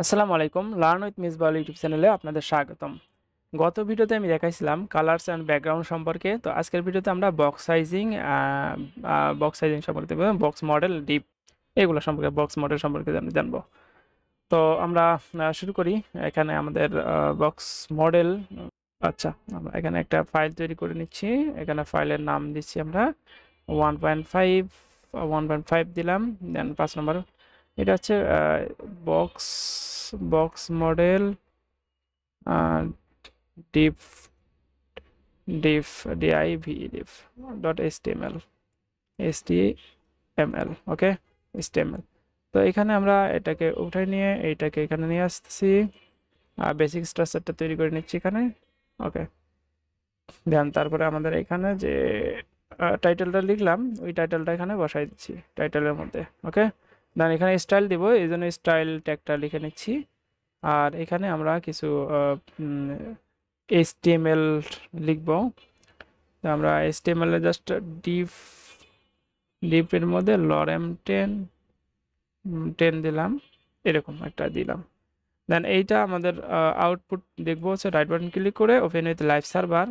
আসসালামু আলাইকুম learn with Misbah YouTube চ্যানেলে আপনাদের স্বাগতম। গত ভিডিওতে আমি দেখাইছিলাম কালারস অ্যান্ড ব্যাকগ্রাউন্ড সম্পর্কে। তো আজকের ভিডিওতে আমরা বক্স সাইজিং সম্পর্কে দেখব, বক্স মডেল ডিপ এগুলো সম্পর্কে, বক্স মডেল সম্পর্কে জানবো। তো আমরা শুরু করি। এখানে আমাদের বক্স মডেল, আচ্ছা আমরা এখানে একটা ফাইল তৈরি করে নিচ্ছি। এখানে ফাইলের নাম দিচ্ছি আমরা 1.5 1.5 দিলাম। দেন 5 নম্বর এটা হচ্ছে box box model deep deep div dot html ওকে, html। তো এখানে আমরা এটাকে উঠাই নিয়ে এইটাকে এখানে নিয়ে আসতেছি, বেসিক স্ট্রাকচারটা তৈরি করে নিচ্ছি এখানে। ওকে, দেন তারপরে আমাদের এখানে যে টাইটেলটা লিখলাম ওই টাইটেলটা এখানে বসাই দিচ্ছি টাইটেলের মধ্যে। ওকে, দেন এখানে স্টাইল দিব, এই জন্য স্টাইল ট্যাগটা লিখে নিচ্ছি। আর এখানে আমরা কিছু HTML লিখব। তো আমরা HTML এ জাস্ট ডিপ ডিপের মধ্যে লরেম 10 দিলাম, এরকম একটা দিলাম। দেন এইটা আমাদের আউটপুট দেখবো হচ্ছে রাইট বাটন ক্লিক করে ওপেন উইথ লাইভ সার্ভার।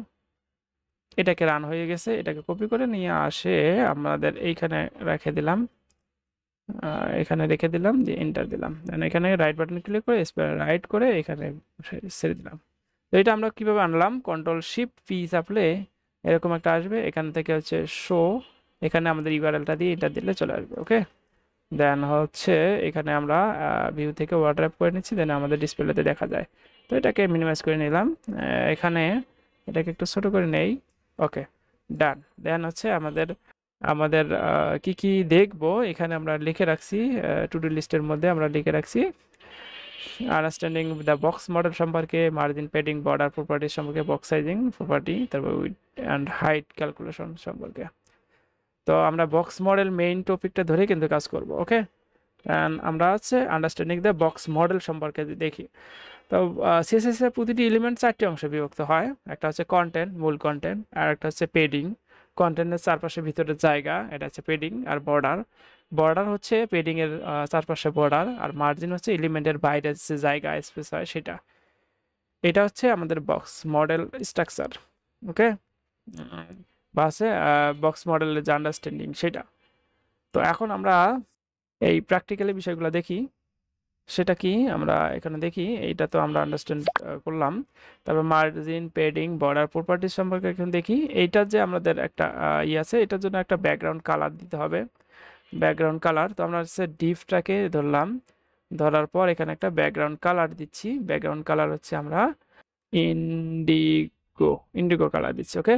এটাকে রান হয়ে গেছে, এটাকে কপি করে নিয়ে আসে আমাদের এইখানে রেখে দিলাম, এখানে রেখে দিলাম, দিয়ে এন্টার দিলাম। দেন এখানে রাইট বাটন ক্লিক করে রাইট করে এখানে ছেড়ে দিলাম। তো এটা আমরা কিভাবে আনলাম, কন্ট্রোল শিফট পি চাপলে এরকম একটা আসবে। এখান থেকে হচ্ছে শো, এখানে আমাদের ইউআরএলটা দিয়ে এটা দিলে চলে আসবে। ওকে, দেন হচ্ছে এখানে আমরা ভিউ থেকে ওয়াটার করে নিচ্ছি, দেন আমাদের ডিসপ্লেতে দেখা যায়। তো এটাকে মিনিমাইজ করে নিলাম, এখানে এটাকে একটু ছোট করে নেই। ওকে, ডান। দেন হচ্ছে আমাদের আমাদের কি কি দেখবো এখানে আমরা লিখে রাখছি, টু ডু লিস্টের মধ্যে আমরা লিখে রাখছি আন্ডারস্ট্যান্ডিং দ্য বক্স মডেল সম্পর্কে, মার্জিন, প্যাডিং, বর্ডার প্রপার্টিজ সম্পর্কে, বক্স সাইজিং প্রপার্টি, তারপর উইড অ্যান্ড হাইট ক্যালকুলেশন সম্পর্কে। তো আমরা বক্স মডেল মেইন টপিকটা ধরে কিন্তু কাজ করব। ওকে, আমরা হচ্ছে আন্ডারস্ট্যান্ডিং দ্য বক্স মডেল সম্পর্কে দেখি। তো সিএসএস এর প্রতিটি এলিমেন্ট 4টি অংশে বিভক্ত হয়। একটা হচ্ছে কন্টেন্ট, মূল কন্টেন্ট, আর একটা হচ্ছে পেডিং, কন্টেন্টের চারপাশে ভিতরের জায়গা, এটা হচ্ছে পেডিং। আর বর্ডার, বর্ডার হচ্ছে পেডিং এর চারপাশে বর্ডার। আর মার্জিন হচ্ছে এলিমেন্টের বাইরে যে জায়গা স্পেস হয় সেটা। এটা হচ্ছে আমাদের বক্স মডেল স্ট্রাকচার। ওকে, বা আছে বক্স মডেলের যে আন্ডারস্ট্যান্ডিং সেটা। তো এখন আমরা এই প্র্যাকটিক্যালি বিষয়গুলো দেখি। সেটা কি আমরা এখানে দেখি, এইটা তো আমরা আন্ডারস্ট্যান্ড করলাম। তারপর মার্জিন, পেডিং, বর্ডার প্রপার্টিজ সম্পর্কে এখন দেখি। এইটার যে আমাদের একটা আছে, এটার জন্য একটা ব্যাকগ্রাউন্ড কালার দিতে হবে। ব্যাকগ্রাউন্ড কালার, তো আমরা হচ্ছে ডিফটাকে ধরলাম, ধরার পর এখানে একটা ব্যাকগ্রাউন্ড কালার দিচ্ছি। ব্যাকগ্রাউন্ড কালার হচ্ছে আমরা ইন্ডিগো ইন্ডিগো কালার দিচ্ছি। ওকে,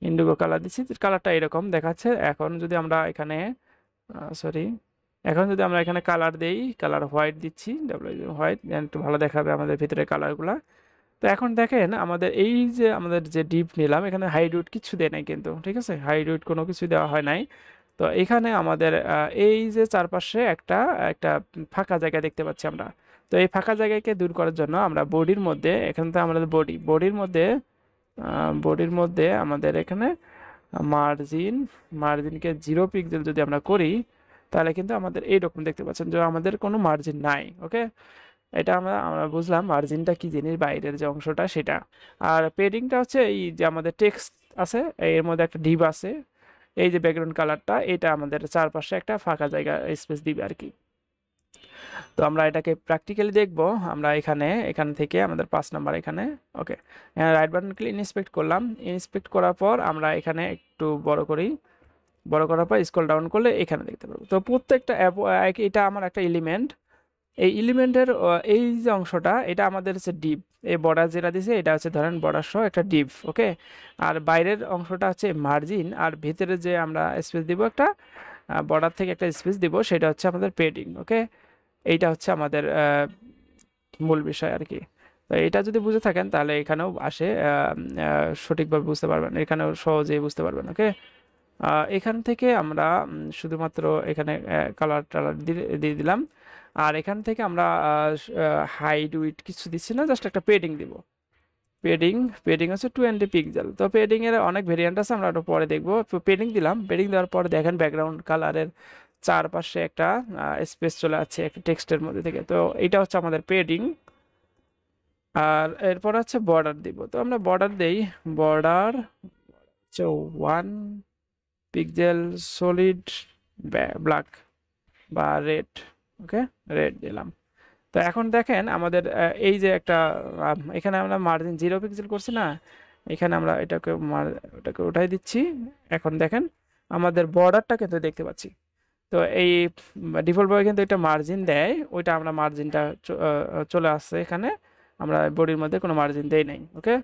ইন্ডিগো কালার দিচ্ছি, কালারটা এরকম দেখাচ্ছে। এখন যদি আমরা এখানে সরি এখন যদি আমরা এখানে কালার দেই, কালার হোয়াইট দিচ্ছি, হোয়াইট, একটু ভালো দেখাবে আমাদের ভিতরে কালারগুলা। তো এখন দেখেন আমাদের এই যে আমাদের যে ডিপ নিলাম, এখানে হাইডউড কিছু দেয় নাই কিন্তু, ঠিক আছে, হাইডউড কোনো কিছু দেওয়া হয় নাই। তো এখানে আমাদের এই যে চারপাশে একটা একটা ফাঁকা জায়গা দেখতে পাচ্ছি আমরা। তো এই ফাঁকা জায়গাকে দূর করার জন্য আমরা বডির মধ্যে, এখানে তো আমাদের বডির মধ্যে আমাদের এখানে মার্জিনকে 0 পিক্সেল যদি আমরা করি, তাহলে কিন্তু আমাদের এইরকম দেখতে পাচ্ছেন যে আমাদের কোনো মার্জিন নাই। ওকে, এটা আমরা আমরা বুঝলাম মার্জিনটা কি জিনিস, বাইরের যে অংশটা সেটা। আর পেডিংটা হচ্ছে এই যে আমাদের টেক্সট আছে, এর মধ্যে একটা ডিপ আছে, এই যে ব্যাকগ্রাউন্ড কালারটা, এটা আমাদের চারপাশে একটা ফাঁকা জায়গা স্পেস দিবে আর কি। তো আমরা এটাকে প্র্যাকটিক্যালি দেখব। আমরা এখান থেকে আমাদের 5 নাম্বার এখানে। ওকে, রাইট বাটন ক্লিক ইন্সপেক্ট করলাম। ইন্সপেক্ট করার পর আমরা এখানে একটু বড় করি, বড় করার পর স্ক্রল ডাউন করলে এখানে দেখতে পারবো। তো প্রত্যেকটা এটা আমার একটা এলিমেন্ট, এই এলিমেন্টের এই যে অংশটা এটা আমাদের হচ্ছে ডিপ। এই বর্ডার যেটা দিছে এটা হচ্ছে ধরেন বর্ডার সহ একটা ডিপ। ওকে, আর বাইরের অংশটা হচ্ছে মার্জিন, আর ভিতরে যে আমরা স্পেস দিব একটা, বর্ডার থেকে একটা স্পেস দিব, সেটা হচ্ছে আমাদের পেডিং। ওকে, এইটা হচ্ছে আমাদের মূল বিষয় আর কি। তো এটা যদি বুঝে থাকেন তাহলে এখানেও আসে সঠিকভাবে বুঝতে পারবেন, এখানেও সহজেই বুঝতে পারবেন। ওকে, এখান থেকে আমরা শুধুমাত্র এখানে কালার টালার দিয়ে দিলাম। আর এখান থেকে আমরা হাইড উইড কিছু দিচ্ছি না, জাস্ট একটা পেডিং দিব। পেডিং পেডিং হচ্ছে 20 পিক্সেল। তো পেডিং এর অনেক ভেরিয়েন্ট আছে, আমরা একটু পরে দেখবো। পেডিং দিলাম, পেডিং দেওয়ার পরে দেখেন ব্যাকগ্রাউন্ড কালারের চারপাশে একটা স্পেস চলে যাচ্ছে একটা টেক্সটের মধ্যে থেকে। তো এটা হচ্ছে আমাদের পেডিং। আর এরপর হচ্ছে বর্ডার দিব। তো আমরা বর্ডার দেই, বর্ডার হচ্ছে 1 পিক্সেল সলিড ব্ল্যাক বা রেড। ওকে, রেড দিলাম। তো এখন দেখেন আমাদের এই যে একটা এখানে আমরা মার্জিন 0 পিক্সেল করছি না, এখানে আমরা ওটাকে উঠাই দিচ্ছি। এখন দেখেন আমাদের বর্ডারটা কিন্তু দেখতে পাচ্ছি। তো এই ডিফল্ট ভাবে কিন্তু এটা মার্জিন দেয়, ওইটা আমরা মার্জিনটা চলে আসছে এখানে, আমরা বডির মধ্যে কোনো মার্জিন দেই নাই। ওকে,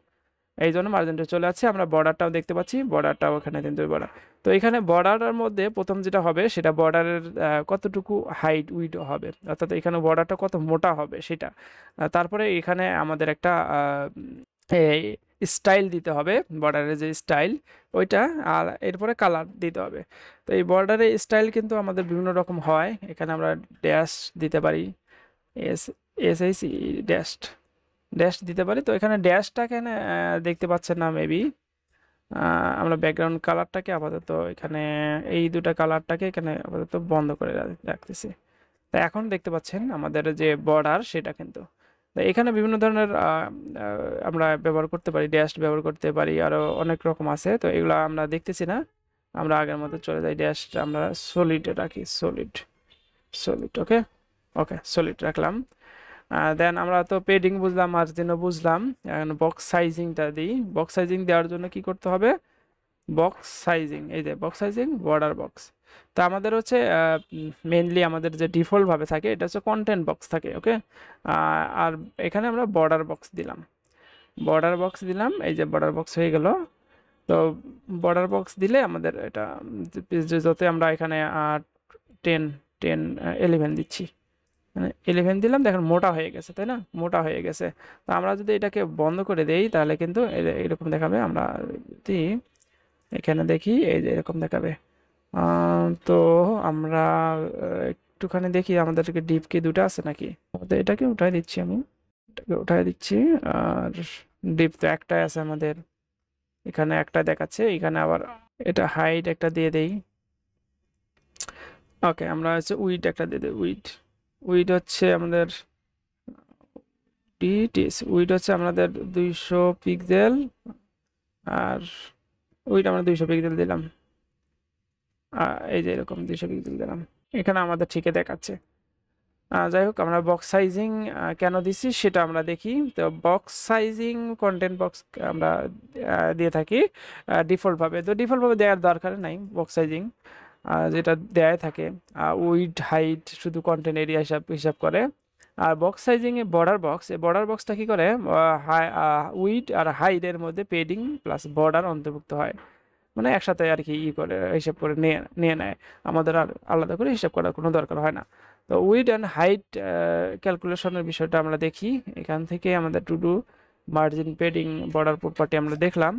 এই জন্য মার্জিনটা চলে আসছে। আমরা বর্ডারটাও দেখতে পাচ্ছি, বর্ডারটাও এখানে কিন্তু বর্ডার। তো এখানে বর্ডারের মধ্যে প্রথম যেটা হবে সেটা বর্ডারের কতটুকু হাইট উইড হবে, অর্থাৎ এখানে বর্ডারটা কত মোটা হবে সেটা। তারপরে এখানে আমাদের একটা স্টাইল দিতে হবে, বর্ডারের যে স্টাইল ওইটা, আর এরপরে কালার দিতে হবে। তো এই বর্ডারের স্টাইল কিন্তু আমাদের বিভিন্ন রকম হয়। এখানে আমরা ড্যাশ দিতে পারি, S S H dash dash দিতে পারি। তো এখানে ড্যাশটা এখানে দেখতে পাচ্ছেন না মেবি। আমরা ব্যাকগ্রাউন্ড কালারটাকে আপাতত এখানে এই দুটো কালারটাকে এখানে আপাতত বন্ধ করে রাখতেছি। তো এখন দেখতে পাচ্ছেন আমাদের যে বর্ডার সেটা কিন্তু। তো এখানে বিভিন্ন ধরনের আমরা ব্যবহার করতে পারি, ড্যাশ ব্যবহার করতে পারি, আরও অনেক রকম আছে। তো এগুলো আমরা দেখতেছি না, আমরা আগের মতো চলে যাই। ড্যাশটা আমরা সলিডে রাখি, সলিড সলিড। ওকে ওকে, সলিড রাখলাম। দেন আমরা তো পেডিং বুঝলাম, মার্জিনও বুঝলাম। এখন বক্স সাইজিংটা দিই। বক্স সাইজিং দেওয়ার জন্য কি করতে হবে? বক্স সাইজিং, এই যে বক্স সাইজিং, বর্ডার বক্স। তো আমাদের হচ্ছে মেইনলি আমাদের যে ডিফল্ট ভাবে থাকে এটা হচ্ছে কন্টেন্ট বক্স থাকে। ওকে, আর এখানে আমরা বর্ডার বক্স দিলাম, বর্ডার বক্স দিলাম, এই যে বর্ডার বক্স হয়ে গেল। তো বর্ডার বক্স দিলে আমাদের এটা যত আমরা এখানে 10 10 11 দিচ্ছি, মানে 11 দিলাম। দেখেন মোটা হয়ে গেছে, তাই না? মোটা হয়ে গেছে। তো আমরা যদি এটাকে বন্ধ করে দেই তাহলে কিন্তু এরকম দেখাবে। আমরা যদি এখানে দেখি এই যে এরকম দেখাবে। তো আমরা একটুখানি দেখি আমাদেরকে ডিপ কি দুটো আছে নাকি। তো এটাকে উঠাই দিচ্ছি, আমি এটাকে উঠাই দিচ্ছি। আর ডিপ তো একটাই আছে আমাদের, এখানে একটা দেখাচ্ছে, এখানে আবার এটা হাইট একটা দিয়ে দেই। ওকে, আমরা হচ্ছে উইড একটা দিয়ে দেই। উইড উইড হচ্ছে আমাদের উইড হচ্ছে আমাদের 200 পিক্সেল। আর উইড আমরা 200 পিক্সেল দিলাম। এই যে এরকম 200 পিক্সেল দিলাম, এখানে আমাদের ঠিকই দেখাচ্ছে। যাই হোক, আমরা বক্স সাইজিং কেন দিছি সেটা আমরা দেখি। তো বক্স সাইজিং কন্টেন্ট বক্স আমরা দিয়ে থাকি ডিফল্টভাবে। তো ডিফল্টভাবে দেওয়ার দরকার নাই বক্স সাইজিং, যেটা দেয় থাকে উইড হাইট শুধু কন্টেন্ট এরিয়া হিসাব করে। আর বক্স সাইজিং এ বর্ডার বক্স, এই বর্ডার বক্সটা কি করে, উইড আর হাইটের মধ্যে পেডিং প্লাস বর্ডার অন্তর্ভুক্ত হয়, মানে একসাথে আর কি করে হিসাব করে নিয়ে নিয়ে নেয়। আমাদের আর আলাদা করে হিসাব করার কোনো দরকার হয় না। তো উইড অ্যান্ড হাইট ক্যালকুলেশনের বিষয়টা আমরা দেখি। এখান থেকে আমাদের to do margin, padding, border property আমরা দেখলাম।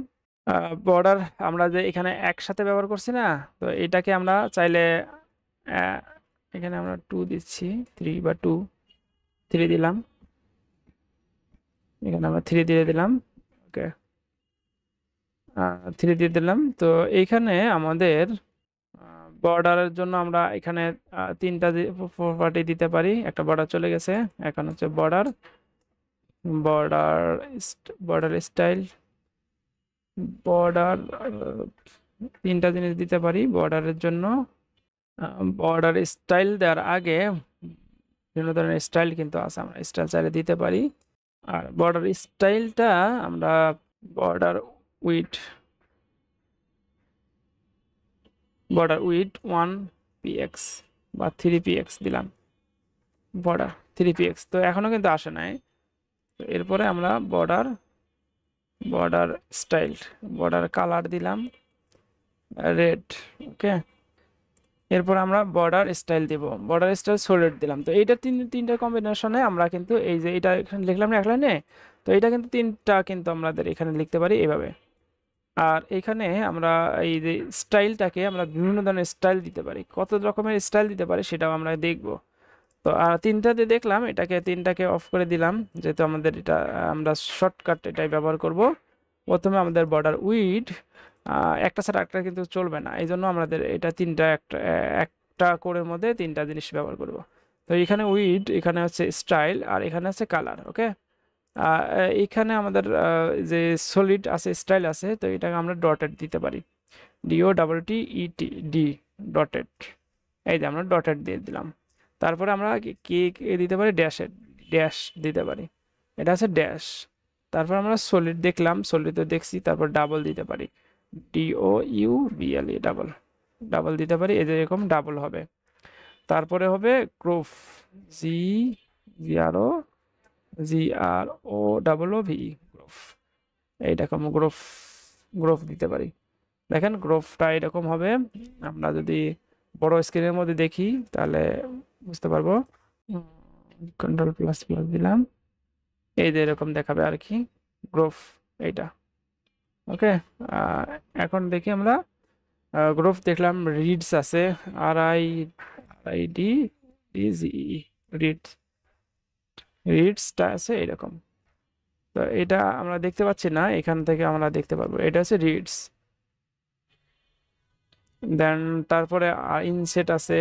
বর্ডার আমরা যে এখানে একসাথে ব্যবহার করছি না, তো এটাকে আমরা চাইলে এখানে আমরা 2 দিচ্ছি, 3 বা 2 3 দিলাম, এখানে আমরা 3 দিয়ে দিলাম। ওকে, 3 দিয়ে দিলাম। তো এইখানে আমাদের বর্ডারের জন্য আমরা এখানে 3টা প্রপার্টি দিতে পারি। একটা বর্ডার চলে গেছে, এখন হচ্ছে border, border border style, border 3টা জিনিস দিতে পারি বর্ডারের জন্য। বর্ডার স্টাইল দেওয়ার আগে বিভিন্ন ধরনের স্টাইল কিন্তু আছে, আমরা স্টাইল চাইলে দিতে পারি। আর বর্ডার স্টাইলটা আমরা border weed, border weed 1px বা 3px দিলাম, বর্ডার 3px। তো এখনো কিন্তু আসে নাই। তো এরপরে আমরা border border style, border colour দিলাম রেড। ওকে, এরপর আমরা বর্ডার স্টাইল দিব, বর্ডার স্টাইল সলিড দিলাম। তো এইটা তিনটা কম্বিনেশনে আমরা কিন্তু এই যে এটা এখানে লিখলাম না এক লাইনে, তো এটা কিন্তু তিনটা কিন্তু আমাদের এখানে লিখতে পারি এইভাবে। আর এখানে আমরা এই যে স্টাইলটাকে আমরা বিভিন্ন ধরনের স্টাইল দিতে পারি, কত রকমের স্টাইল দিতে পারি সেটাও আমরা দেখব। তো আর তিনটাতে দেখলাম, তিনটাকে অফ করে দিলাম, যেহেতু আমাদের এটা আমরা শর্টকাট এটাই ব্যবহার করব। প্রথমে আমাদের বর্ডার উইড একটা ছাড়া একটা কিন্তু চলবে না, এই জন্য আমাদের এটা তিনটা একটা কোডের মধ্যে তিনটা জিনিস ব্যবহার করব। তো এখানে উইড, এখানে হচ্ছে স্টাইল, আর এখানে হচ্ছে কালার। ওকে, এখানে আমাদের যে সলিড আছে, স্টাইল আছে, তো এটাকে আমরা ডটেড দিতে পারি, DOTTED, ডটেড। এই যে আমরা ডটেড দিয়ে দিলাম। তারপরে আমরা কি দিতে পারি, ড্যাশ দিতে পারি, এটা হচ্ছে ড্যাশ। তারপর আমরা সলিড দেখলাম, সলিড দেখছি, তারপর ডাবল দিতে পারি, DOUBLE, ডাবল। ডাবল দিতে পারি, এই যে এরকম ডাবল হবে। তারপরে হবে গ্রোফ, জি জিআরও GROVE, গ্রোফ। এইরকম গ্রোফ, গ্রোফ দিতে পারি। দেখেন গ্রোফটা এরকম হবে। আমরা যদি বড় স্ক্রিনের মধ্যে দেখি তাহলে বুঝতে পারবো। Ctrl++ দিলাম, এই যে এরকম দেখাবে আর কি, গ্রোফ এইটা। ওকে, এখন দেখি আমরা গ্রোফ দেখলাম, রিডস আছে, RIDDGE, রিডস, রিডসটা আছে এরকম। তো এটা আমরা দেখতে পাচ্ছি না, এখান থেকে আমরা দেখতে পারবো, এটা হচ্ছে রিডস। দেন তারপরে ইনসেট আছে,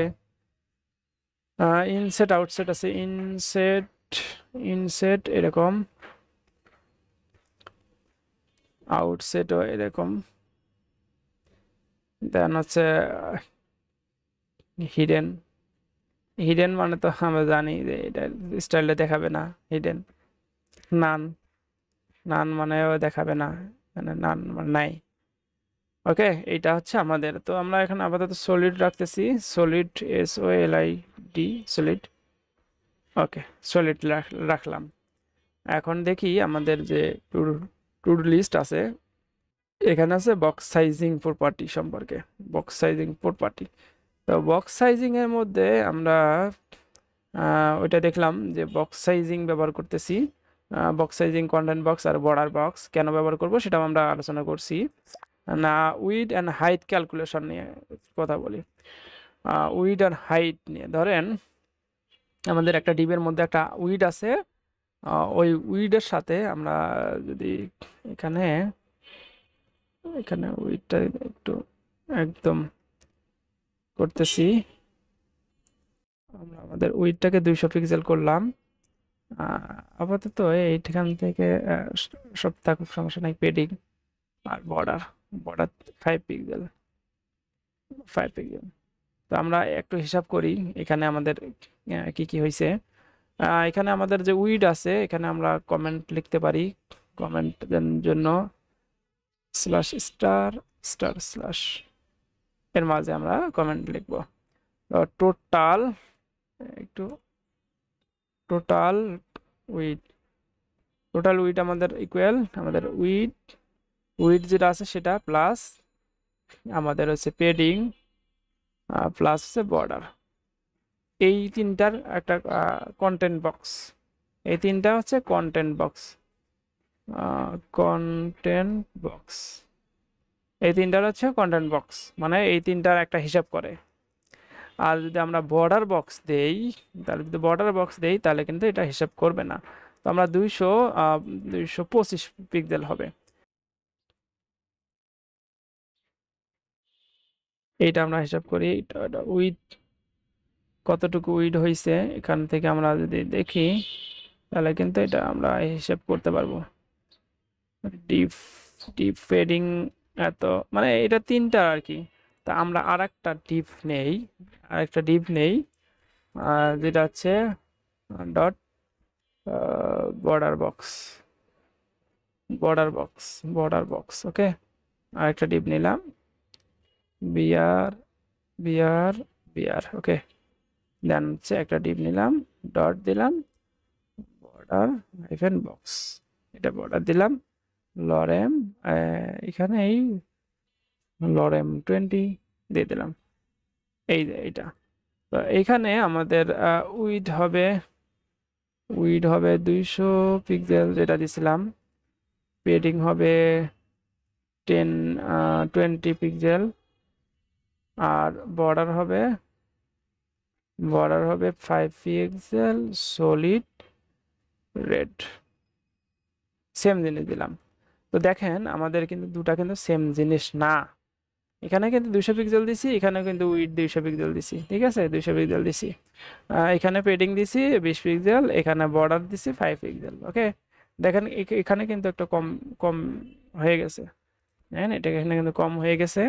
ইনসেট আউটসেট আছে, ইনসেট এরকম, আউটসেটও এরকম। দেন হচ্ছে হিডেন, হিডেন মানে তো আমরা জানি যে এটা স্টাইলে দেখাবে না, হিডেন। নান, নান মানেও দেখাবে না, মানে নান মানে নাই। ওকে, এইটা হচ্ছে আমাদের। তো আমরা এখানে আপাতত সলিড রাখতেছি, সলিড, SOLID, সলিড। ওকে, সলিড রাখলাম। এখন দেখি আমাদের যে টু ডু লিস্ট আছে, এখানে আছে বক্স সাইজিং প্রপার্টি সম্পর্কে, বক্স সাইজিং প্রপার্টি। তো বক্স সাইজিং এর মধ্যে আমরা ওইটা দেখলাম যে বক্স সাইজিং ব্যবহার করতেছি, বক্স সাইজিং, কন্টেন্ট বক্স আর বর্ডার বক্স কেন ব্যবহার করব সেটাও আমরা আলোচনা করছি। না, উইড অ্যান্ড হাইট ক্যালকুলেশন নিয়ে কথা বলি। উইড অ্যান্ড হাইট নিয়ে, ধরেন আমাদের একটা ডিবের মধ্যে একটা উইড আছে, ওই উইডের সাথে আমরা যদি এখানে এখানে উইডটা একটু একদম করতেছি, আমরা আমাদের উইডটাকে 200 পিক্সেল করলাম। আপাতত এইখান থেকে সব থাকুক, সমস্যা নাই। পেডিং আর বর্ডার, বর্ডার 5 পিক্সেল, 5 পিক্সেল। তো আমরা একটু হিসাব করি এখানে আমাদের কি কি হয়েছে। এখানে আমাদের যে উইড আছে, এখানে আমরা কমেন্ট লিখতে পারি, কমেন্ট জন্য /**/ এর মাঝে আমরা কমেন্ট লিখব। টোটাল, একটু টোটাল উইড, টোটাল উইড আমাদের ইকুয়াল, আমাদের উইড, উইড যেটা আছে সেটা প্লাস আমাদের হচ্ছে পেডিং প্লাস হচ্ছে বর্ডার, এই তিনটার একটা কন্টেন্ট বক্স। এই তিনটা হচ্ছে কন্টেন্ট বক্স, কন্টেন্ট বক্স, এই তিনটার হচ্ছে কন্টেন্ট বক্স, মানে এই তিনটার একটা হিসাব করে। আর যদি আমরা বর্ডার বক্স দেই, তাহলে যদি বর্ডার বক্স দেই তাহলে কিন্তু এটা হিসাব করবে না। তো আমরা 225 পিক্সেল হবে, এইটা আমরা হিসাব করি। উইড কতটুকু উইড হয়েছে এখান থেকে আমরা যদি দেখি তাহলে কিন্তু এটা আমরা হিসাব করতে পারবো। ডিপ, ডিপ ফেডিং এত, মানে এটা তিনটা আর কি। তা আমরা আরেকটা ডিপ নেই, আরেকটা ডিপ নেই, যেটা হচ্ছে dot border box, border box, border box. Okay, আরেকটা ডিপ নিলাম, BR, BR, BR. Okay, then হচ্ছে একটা ডিপ নিলাম, ডট দিলাম, বর্ডার হাইফেন বক্স, এটা বর্ডার দিলাম, লরেম, এখানে এই লরেম 20 দিয়ে দিলাম, এই যে এইটা। তো এইখানে আমাদের উইড হবে, উইড হবে 200 পিক্সেল যেটা দিছিলাম, পেডিং হবে 20 পিক্সেল, আর বর্ডার হবে, বর্ডার হবে 5 পিক্সেল, সলিড রেড, সেম জিনিস দিলাম। তো দেখেন আমাদের কিন্তু দুটা কিন্তু সেম জিনিস না, এখানে কিন্তু 200 পিক্সেল দিছি, এখানে কিন্তু উইডথ 200 পিক্সেল দিছি, ঠিক আছে, 200 পিক্সেল দিছি। এখানে পেডিং দিছি 20 পিক্সেল, এখানে বর্ডার দিছি 5 পিক্সেল। ওকে, দেখেন এখানে কিন্তু একটা কম কম হয়ে গেছে, হ্যাঁ এটা এখানে কিন্তু কম হয়ে গেছে।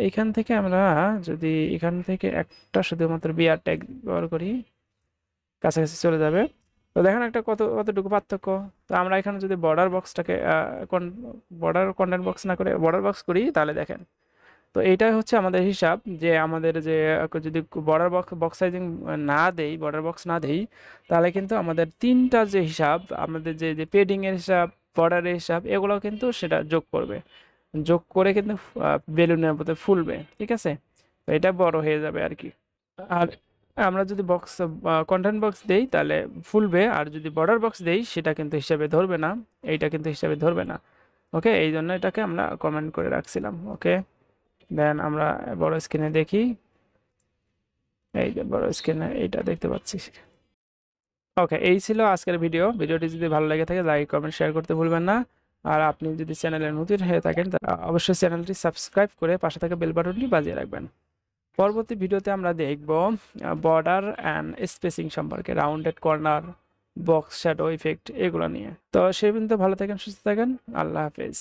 এইখান থেকে আমরা যদি এখান থেকে একটা শুধুমাত্র বিআর ট্যাগ ব্যবহার করি, কাছাকাছি চলে যাবে। তো দেখেন একটা কতটুকু পার্থক্য। তো আমরা এখানে যদি বর্ডার বক্সটাকে বর্ডার কন্টেন্ট বক্স না করে বর্ডার বক্স করি, তাহলে দেখেন। তো এইটাই হচ্ছে আমাদের হিসাব, যে আমাদের যে যদি বর্ডার বক্স সাইজিং না দেই, বর্ডার বক্স না দেই, তাহলে কিন্তু আমাদের তিনটা যে হিসাব, আমাদের যে যে পেডিং এর হিসাব, বর্ডারের হিসাব, এগুলো কিন্তু সেটা যোগ করবে, যোগ করে কিন্তু বেলুনের মধ্যে ফুলবে, ঠিক আছে। তো এটা বড় হয়ে যাবে আর কি। আর আমরা যদি বক্স কন্টেন্ট বক্স দেই তাহলে ফুলবে, আর যদি বর্ডার বক্স দেই সেটা কিন্তু হিসাবে ধরবে না, এইটা কিন্তু হিসাবে ধরবে না। ওকে, এই জন্য এটাকে আমরা কমেন্ট করে রাখছিলাম। ওকে, দেন আমরা বড় স্ক্রিনে দেখি, এই যে বড় স্ক্রিনে এইটা দেখতে পাচ্ছি। ওকে, এই ছিল আজকের ভিডিওটি যদি ভালো লেগে থাকে লাইক কমেন্ট শেয়ার করতে ভুলবেন না। আর আপনি যদি চ্যানেলে নতুন হয়ে থাকেন অবশ্যই চ্যানেলটি সাবস্ক্রাইব করে পাশে থাকা বেল বাটনটি বাজিয়ে রাখবেন। পরবর্তী ভিডিওতে আমরা দেখব বর্ডার অ্যান্ড স্পেসিং সম্পর্কে, rounded corner, box shadow effect, এগুলো নিয়ে। তো সেই পর্যন্ত ভালো থাকেন, সুস্থ থাকেন, আল্লাহ হাফেজ।